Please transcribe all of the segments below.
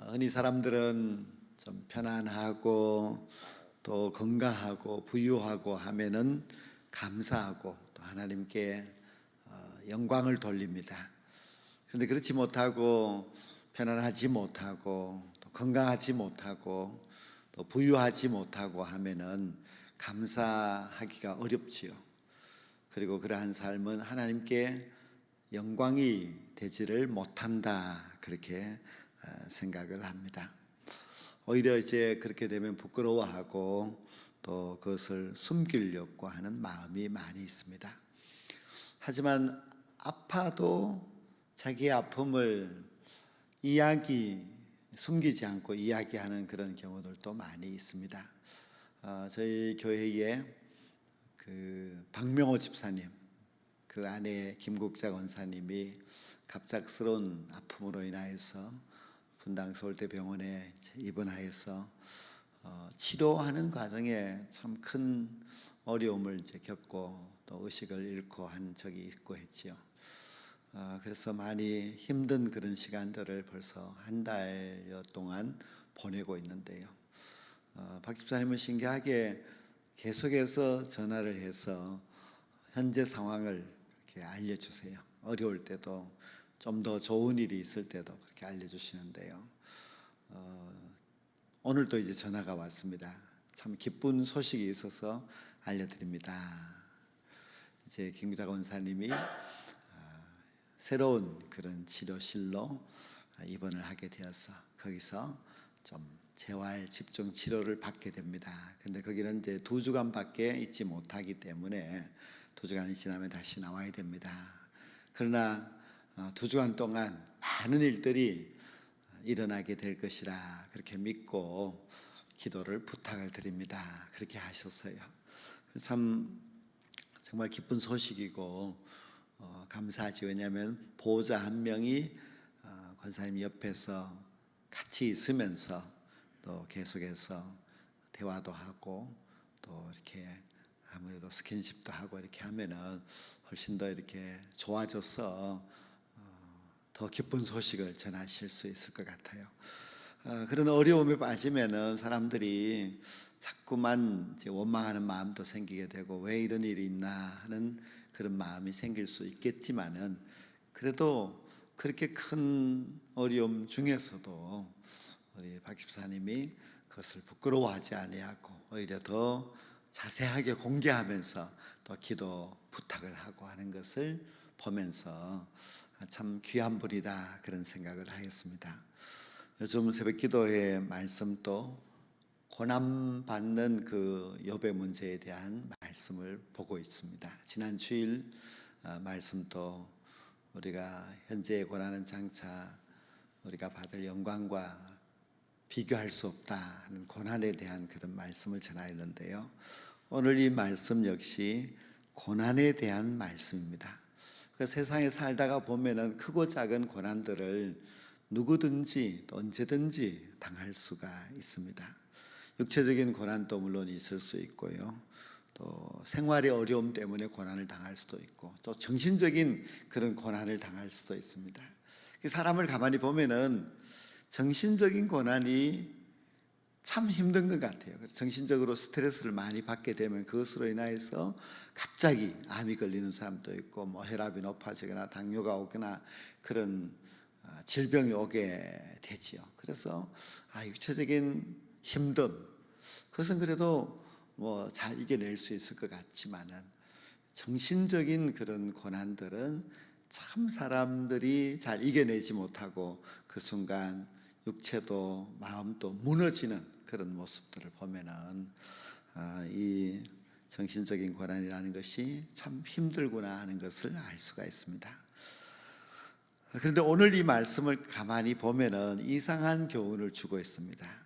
흔히 사람들은 좀 편안하고 또 건강하고 부유하고 하면은 감사하고 또 하나님께 영광을 돌립니다. 그런데 그렇지 못하고 편안하지 못하고 또 건강하지 못하고 또 부유하지 못하고 하면은 감사하기가 어렵지요. 그리고 그러한 삶은 하나님께 영광이 되지를 못한다, 그렇게 생각을 합니다. 오히려 이제 그렇게 되면 부끄러워하고 또 그것을 숨기려고 하는 마음이 많이 있습니다. 하지만 아파도 자기의 아픔을 숨기지 않고 이야기하는 그런 경우들도 많이 있습니다. 저희 교회에 그 박명호 집사님, 그 아내 김국자 권사님이 갑작스러운 아픔으로 인하여서 분당 서울대병원에 입원하여서 치료하는 과정에 참 큰 어려움을 겪고 또 의식을 잃고 한 적이 있고 했지요. 그래서 많이 힘든 그런 시간들을 벌써 한 달여 동안 보내고 있는데요. 박 집사님은 신기하게 계속해서 전화를 해서 현재 상황을 이렇게 알려주세요. 어려울 때도 좀 더 좋은 일이 있을 때도 그렇게 알려주시는데요. 오늘도 이제 전화가 왔습니다. 참 기쁜 소식이 있어서 알려드립니다. 이제 김구자 권사님이 새로운 그런 치료실로 입원을 하게 되어서 거기서 좀 재활 집중 치료를 받게 됩니다. 근데 거기는 이제 2주간밖에 있지 못하기 때문에 2주간이 지나면 다시 나와야 됩니다. 그러나 2주간 동안 많은 일들이 일어나게 될 것이라 그렇게 믿고 기도를 부탁을 드립니다. 그렇게 하셨어요. 참 정말 기쁜 소식이고 감사하지. 왜냐하면 보호자 한 명이 권사님 옆에서 같이 있으면서 또 계속해서 대화도 하고 또 이렇게 아무래도 스킨십도 하고 이렇게 하면은 훨씬 더 이렇게 좋아져서 더 기쁜 소식을 전하실 수 있을 것 같아요. 그런 어려움에 빠지면은 사람들이 자꾸만 이제 원망하는 마음도 생기게 되고 왜 이런 일이 있나 하는 그런 마음이 생길 수 있겠지만은 그래도 그렇게 큰 어려움 중에서도 우리 박 집사님이 그것을 부끄러워하지 아니하고 오히려 더 자세하게 공개하면서 또 기도 부탁을 하고 하는 것을 보면서 참 귀한 분이다, 그런 생각을 하였습니다. 요즘 새벽기도회 말씀도 고난받는 그 욥의 문제에 대한 말씀을 보고 있습니다. 지난 주일 말씀도 우리가 현재의 고난은 장차 우리가 받을 영광과 비교할 수 없다 하는 고난에 대한 그런 말씀을 전하였는데요. 오늘 이 말씀 역시 고난에 대한 말씀입니다. 그 세상에 살다가 보면은 크고 작은 고난들을 누구든지 또 언제든지 당할 수가 있습니다. 육체적인 고난도 물론 있을 수 있고요. 또 생활의 어려움 때문에 고난을 당할 수도 있고 또 정신적인 그런 고난을 당할 수도 있습니다. 사람을 가만히 보면은 정신적인 고난이 참 힘든 것 같아요. 정신적으로 스트레스를 많이 받게 되면 그것으로 인해서 갑자기 암이 걸리는 사람도 있고 뭐 혈압이 높아지거나 당뇨가 오거나 그런 질병이 오게 되지요. 그래서 육체적인 힘듦, 그것은 그래도 뭐 잘 이겨낼 수 있을 것 같지만은 정신적인 그런 고난들은 참 사람들이 잘 이겨내지 못하고 그 순간 육체도 마음도 무너지는 그런 모습들을 보면은 이 정신적인 고난이라는 것이 참 힘들구나 하는 것을 알 수가 있습니다. 그런데 오늘 이 말씀을 가만히 보면은 이상한 교훈을 주고 있습니다.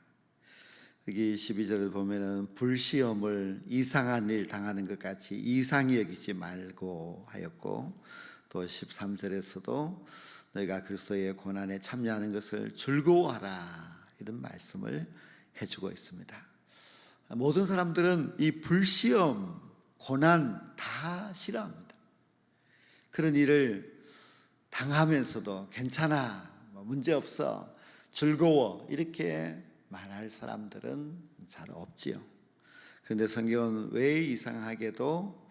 여기 12절을 보면은 불시험을 이상한 일 당하는 것 같이 이상히 여기지 말고 하였고, 또 13절에서도 너희가 그리스도의 고난에 참여하는 것을 즐거워하라, 이런 말씀을 해주고 있습니다. 모든 사람들은 이 불시험, 고난 다 싫어합니다. 그런 일을 당하면서도 괜찮아, 문제없어, 즐거워 이렇게 말할 사람들은 잘 없지요. 그런데 성경은 왜 이상하게도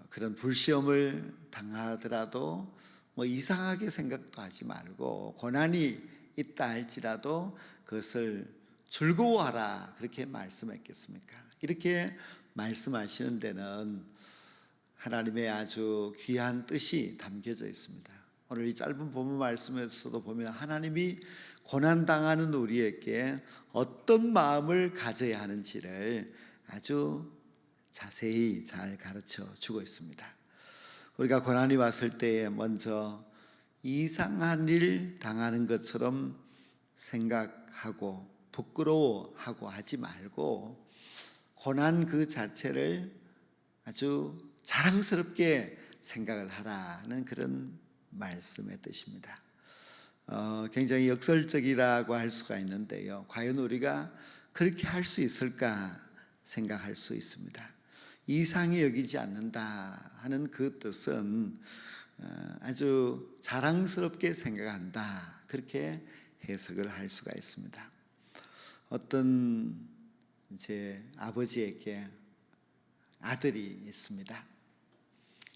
그런 불시험을 당하더라도 뭐 이상하게 생각도 하지 말고 고난이 있다 할지라도 그것을 즐거워하라 그렇게 말씀했겠습니까? 이렇게 말씀하시는 데는 하나님의 아주 귀한 뜻이 담겨져 있습니다. 오늘 이 짧은 본문 말씀에서도 보면 하나님이 고난당하는 우리에게 어떤 마음을 가져야 하는지를 아주 자세히 잘 가르쳐 주고 있습니다. 우리가 고난이 왔을 때에 먼저 이상한 일 당하는 것처럼 생각하고 부끄러워하고 하지 말고 고난 그 자체를 아주 자랑스럽게 생각을 하라는 그런 말씀의 뜻입니다. 굉장히 역설적이라고 할 수가 있는데요. 과연 우리가 그렇게 할 수 있을까 생각할 수 있습니다. 이상히 여기지 않는다 하는 그 뜻은 아주 자랑스럽게 생각한다 그렇게 해석을 할 수가 있습니다. 어떤 제 아버지에게 아들이 있습니다.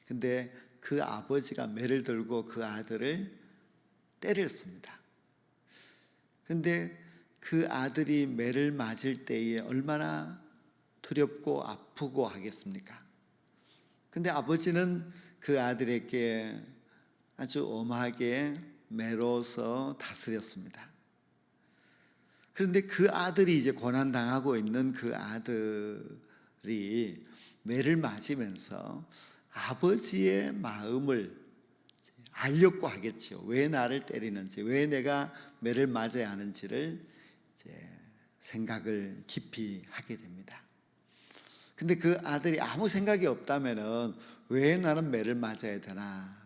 근데 그 아버지가 매를 들고 그 아들을 때렸습니다. 근데 그 아들이 매를 맞을 때에 얼마나 두렵고 아프고 하겠습니까? 근데 아버지는 그 아들에게 아주 엄하게 매로서 다스렸습니다. 그런데 그 아들이 이제 고난당하고 있는 그 아들이 매를 맞으면서 아버지의 마음을 알려고 하겠죠. 왜 나를 때리는지, 왜 내가 매를 맞아야 하는지를 이제 생각을 깊이 하게 됩니다. 근데 그 아들이 아무 생각이 없다면은 왜 나는 매를 맞아야 되나,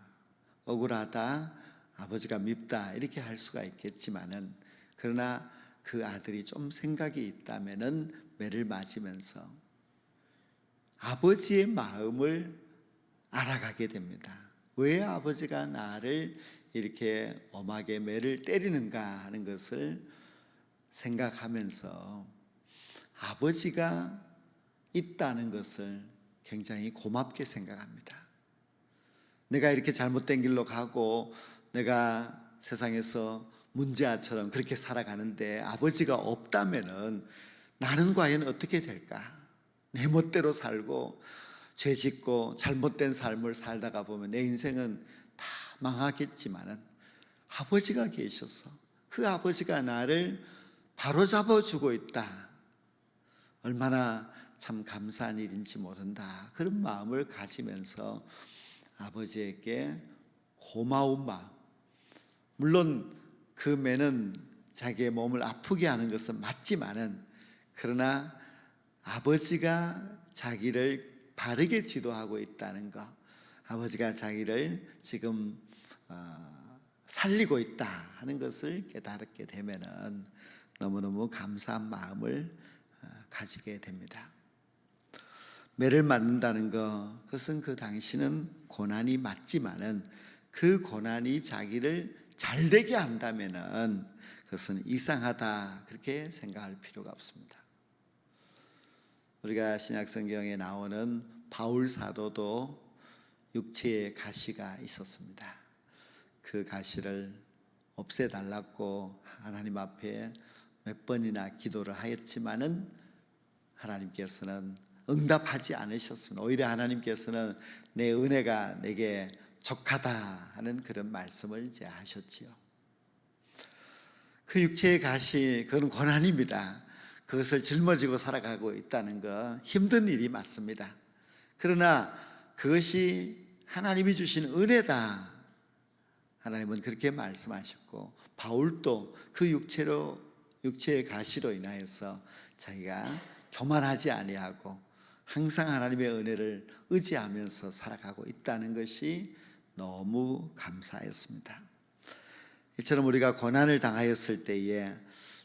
억울하다, 아버지가 밉다 이렇게 할 수가 있겠지만은, 그러나 그 아들이 좀 생각이 있다면은 매를 맞으면서 아버지의 마음을 알아가게 됩니다. 왜 아버지가 나를 이렇게 엄하게 매를 때리는가 하는 것을 생각하면서 아버지가 있다는 것을 굉장히 고맙게 생각합니다. 내가 이렇게 잘못된 길로 가고 내가 세상에서 문제아처럼 그렇게 살아가는데 아버지가 없다면은 나는 과연 어떻게 될까? 내 멋대로 살고 죄 짓고 잘못된 삶을 살다가 보면 내 인생은 다 망하겠지만은 아버지가 계셔서 그 아버지가 나를 바로잡아 주고 있다. 얼마나 참 감사한 일인지 모른다. 그런 마음을 가지면서 아버지에게 고마운 마음. 물론 그 매는 자기의 몸을 아프게 하는 것은 맞지만은, 그러나 아버지가 자기를 바르게 지도하고 있다는 것, 아버지가 자기를 지금 살리고 있다 하는 것을 깨닫게 되면은 너무너무 감사한 마음을 가지게 됩니다. 매를 맞는다는 것, 그것은 그 당시는 고난이 맞지만은 그 고난이 자기를 잘되게 한다면은 그것은 이상하다 그렇게 생각할 필요가 없습니다. 우리가 신약 성경에 나오는 바울 사도도 육체의 가시가 있었습니다. 그 가시를 없애달라고 하나님 앞에 몇 번이나 기도를 하였지만은 하나님께서는 응답하지 않으셨습니다. 오히려 하나님께서는 내 은혜가 내게 족하다 하는 그런 말씀을 이제 하셨지요. 그 육체의 가시, 그건 고난입니다. 그것을 짊어지고 살아가고 있다는 거 힘든 일이 맞습니다. 그러나 그것이 하나님이 주신 은혜다. 하나님은 그렇게 말씀하셨고, 바울도 그 육체의 가시로 인하여서 자기가 교만하지 아니하고 항상 하나님의 은혜를 의지하면서 살아가고 있다는 것이 너무 감사했습니다. 이처럼 우리가 고난을 당하였을 때에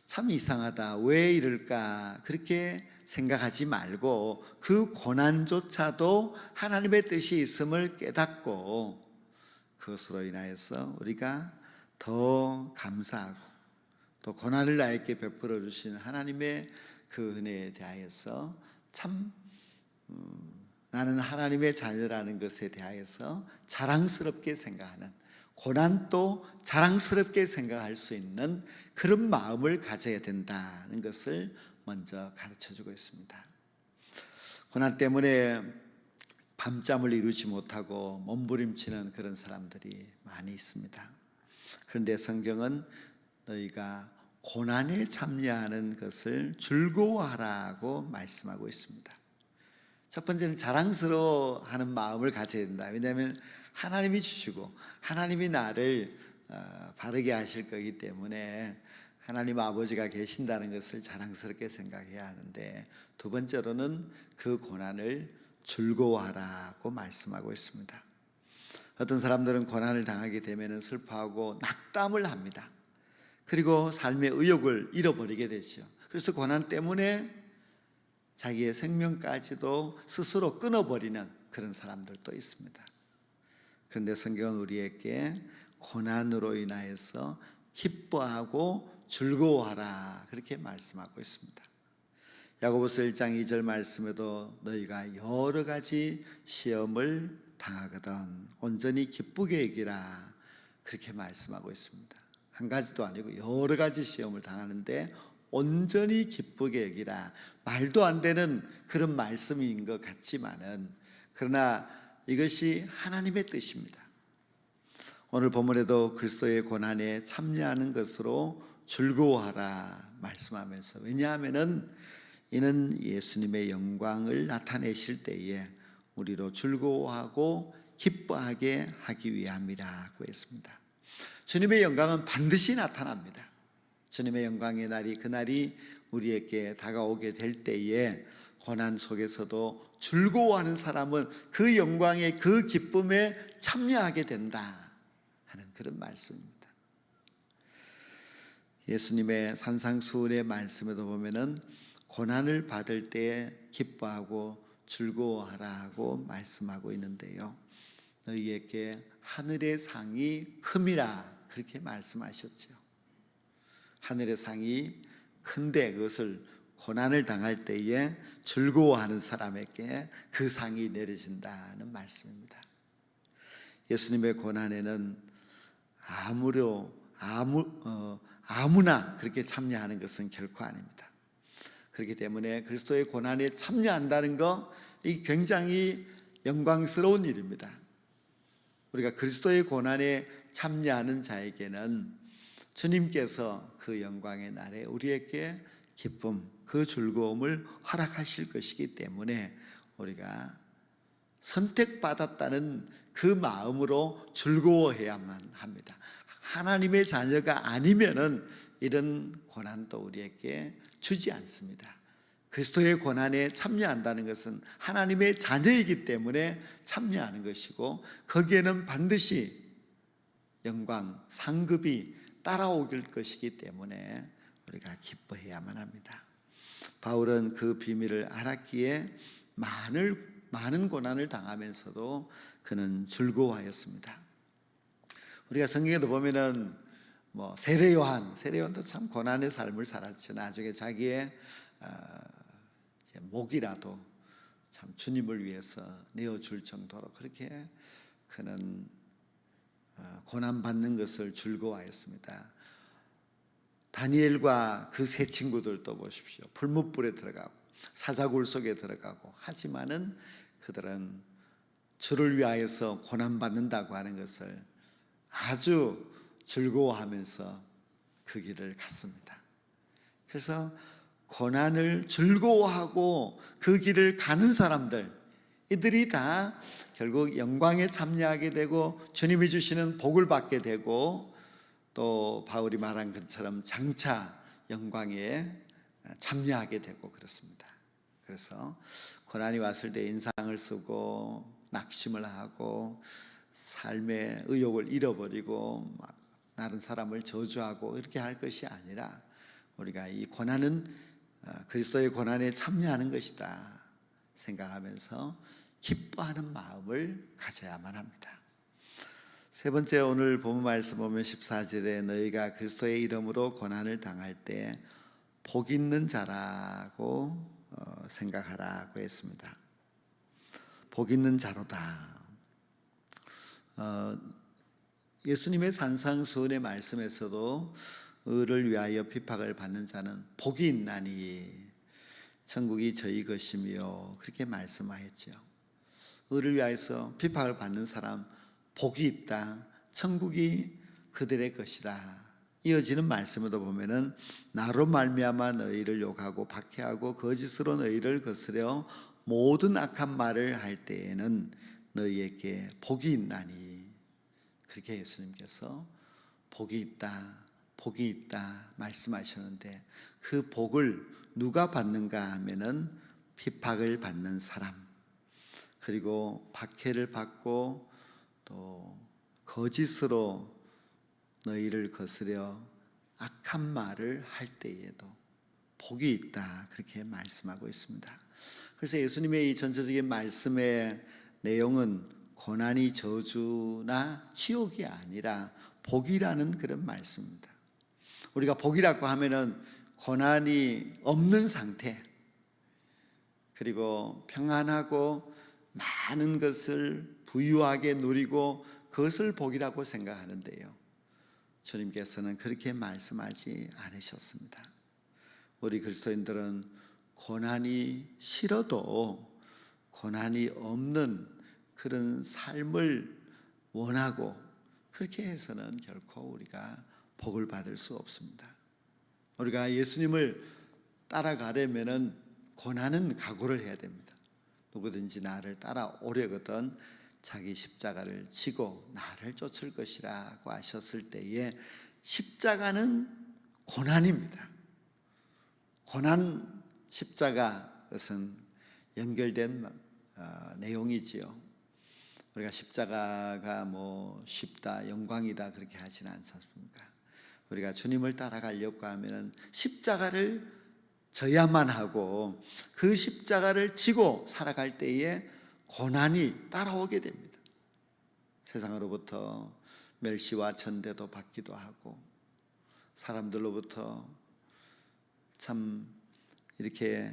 참 이상하다, 왜 이럴까 그렇게 생각하지 말고 그 고난조차도 하나님의 뜻이 있음을 깨닫고 그것으로 인하여서 우리가 더 감사하고 또 고난을 나에게 베풀어 주신 하나님의 그 은혜에 대하여서 참 나는 하나님의 자녀라는 것에 대하여서 자랑스럽게 생각하는, 고난도 자랑스럽게 생각할 수 있는 그런 마음을 가져야 된다는 것을 먼저 가르쳐주고 있습니다. 고난 때문에 밤잠을 이루지 못하고 몸부림치는 그런 사람들이 많이 있습니다. 그런데 성경은 너희가 고난에 참여하는 것을 즐거워하라고 말씀하고 있습니다. 첫 번째는 자랑스러워하는 마음을 가져야 된다. 왜냐하면 하나님이 주시고 하나님이 나를 바르게 하실 거기 때문에 하나님 아버지가 계신다는 것을 자랑스럽게 생각해야 하는데, 두 번째로는 그 고난을 즐거워하라고 말씀하고 있습니다. 어떤 사람들은 고난을 당하게 되면 슬퍼하고 낙담을 합니다. 그리고 삶의 의욕을 잃어버리게 되죠. 그래서 고난 때문에 자기의 생명까지도 스스로 끊어버리는 그런 사람들도 있습니다. 그런데 성경은 우리에게 고난으로 인하여서 기뻐하고 즐거워하라 그렇게 말씀하고 있습니다. 야고보서 1장 2절 말씀에도 너희가 여러 가지 시험을 당하거든 온전히 기쁘게 여기라 그렇게 말씀하고 있습니다. 한 가지도 아니고 여러 가지 시험을 당하는데 온전히 기쁘게 여기라. 말도 안 되는 그런 말씀인 것 같지만은, 그러나 이것이 하나님의 뜻입니다. 오늘 본문에도 그리스도의 고난에 참여하는 것으로 즐거워하라 말씀하면서, 왜냐하면은 이는 예수님의 영광을 나타내실 때에 우리로 즐거워하고 기뻐하게 하기 위함이라고 했습니다. 주님의 영광은 반드시 나타납니다. 주님의 영광의 날이, 그날이 우리에게 다가오게 될 때에 고난 속에서도 즐거워하는 사람은 그 영광의 그 기쁨에 참여하게 된다 하는 그런 말씀입니다. 예수님의 산상수훈의 말씀에도 보면은 고난을 받을 때 기뻐하고 즐거워하라고 말씀하고 있는데요, 너희에게 하늘의 상이 큼이라 그렇게 말씀하셨죠. 하늘의 상이 큰데 그것을 고난을 당할 때에 즐거워하는 사람에게 그 상이 내려진다는 말씀입니다. 예수님의 고난에는 아무나 그렇게 참여하는 것은 결코 아닙니다. 그렇기 때문에 그리스도의 고난에 참여한다는 거, 이 굉장히 영광스러운 일입니다. 우리가 그리스도의 고난에 참여하는 자에게는 주님께서 그 영광의 날에 우리에게 기쁨, 그 즐거움을 허락하실 것이기 때문에 우리가 선택받았다는 그 마음으로 즐거워해야만 합니다. 하나님의 자녀가 아니면은 이런 고난도 우리에게 주지 않습니다. 그리스도의 고난에 참여한다는 것은 하나님의 자녀이기 때문에 참여하는 것이고, 거기에는 반드시 영광, 상급이 따라오길 것이기 때문에 우리가 기뻐해야만 합니다. 바울은 그 비밀을 알았기에 많은 고난을 당하면서도 그는 즐거워하였습니다. 우리가 성경에도 보면은 세례 요한도 참 고난의 삶을 살았죠. 나중에 자기의 목이라도 참 주님을 위해서 내어줄 정도로 그렇게 그는 고난받는 것을 즐거워하였습니다. 다니엘과 그 세 친구들도 보십시오. 풀무불에 들어가고 사자굴 속에 들어가고 하지만은 그들은 주를 위하여서 고난받는다고 하는 것을 아주 즐거워하면서 그 길을 갔습니다. 그래서 고난을 즐거워하고 그 길을 가는 사람들, 이들이 다 결국 영광에 참여하게 되고 주님이 주시는 복을 받게 되고, 또 바울이 말한 것처럼 장차 영광에 참여하게 되고 그렇습니다. 그래서 고난이 왔을 때 인상을 쓰고 낙심을 하고 삶의 의욕을 잃어버리고 막 다른 사람을 저주하고 이렇게 할 것이 아니라, 우리가 이 고난은 그리스도의 고난에 참여하는 것이다 생각하면서 기뻐하는 마음을 가져야만 합니다. 세 번째 오늘 본문 말씀 보면 14절에 너희가 그리스도의 이름으로 고난을 당할 때 복 있는 자라고 생각하라고 했습니다. 복 있는 자로다. 예수님의 산상수훈의 말씀에서도 의를 위하여 핍박을 받는 자는 복이 있나니 천국이 저희 것이며 그렇게 말씀하였죠. 의를 위하여서 핍박을 받는 사람 복이 있다. 천국이 그들의 것이다. 이어지는 말씀에도 보면은 나로 말미암아 너희를 욕하고 박해하고 거짓으로 너희를 거스려 모든 악한 말을 할 때에는 너희에게 복이 있나니 그렇게 예수님께서 복이 있다 말씀하셨는데 그 복을 누가 받는가 하면은 핍박을 받는 사람, 그리고 박해를 받고 또 거짓으로 너희를 거스려 악한 말을 할 때에도 복이 있다 그렇게 말씀하고 있습니다. 그래서 예수님의 이 전체적인 말씀의 내용은 고난이 저주나 지옥이 아니라 복이라는 그런 말씀입니다. 우리가 복이라고 하면은 고난이 없는 상태, 그리고 평안하고 많은 것을 부유하게 누리고 그것을 복이라고 생각하는데요, 주님께서는 그렇게 말씀하지 않으셨습니다. 우리 그리스도인들은 고난이 싫어도 고난이 없는 그런 삶을 원하고 그렇게 해서는 결코 우리가 복을 받을 수 없습니다. 우리가 예수님을 따라가려면 고난은 각오를 해야 됩니다. 누구든지 나를 따라오려거든 자기 십자가를 지고 나를 쫓을 것이라고 하셨을 때에 십자가는 고난입니다. 고난, 십자가, 그것은 연결된 내용이지요. 우리가 십자가가 뭐 쉽다, 영광이다 그렇게 하지는 않지 않습니까? 우리가 주님을 따라가려고 하면 십자가를 져야만 하고 그 십자가를 지고 살아갈 때에 고난이 따라오게 됩니다. 세상으로부터 멸시와 천대도 받기도 하고 사람들로부터 참 이렇게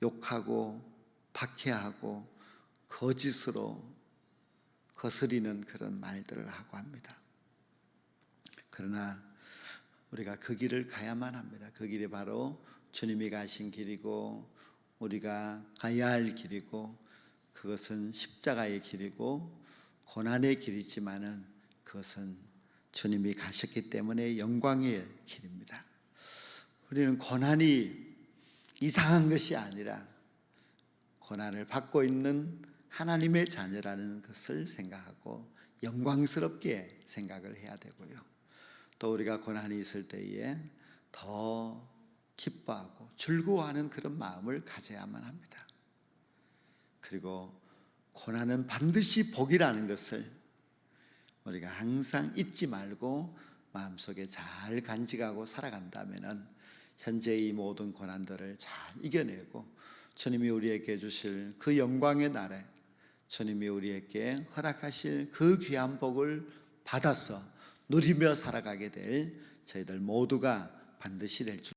욕하고 박해하고 거짓으로 거스리는 그런 말들을 하고 합니다. 그러나 우리가 그 길을 가야만 합니다. 그 길이 바로 주님이 가신 길이고 우리가 가야 할 길이고 그것은 십자가의 길이고 고난의 길이지만은 그것은 주님이 가셨기 때문에 영광의 길입니다. 우리는 고난이 이상한 것이 아니라 고난을 받고 있는 하나님의 자녀라는 것을 생각하고 영광스럽게 생각을 해야 되고요. 또 우리가 고난이 있을 때에 더 기뻐하고 즐거워하는 그런 마음을 가져야만 합니다. 그리고 고난은 반드시 복이라는 것을 우리가 항상 잊지 말고 마음속에 잘 간직하고 살아간다면 현재의 이 모든 고난들을 잘 이겨내고 주님이 우리에게 주실 그 영광의 날에 주님이 우리에게 허락하실 그 귀한 복을 받아서 누리며 살아가게 될 저희들 모두가 반드시 될 줄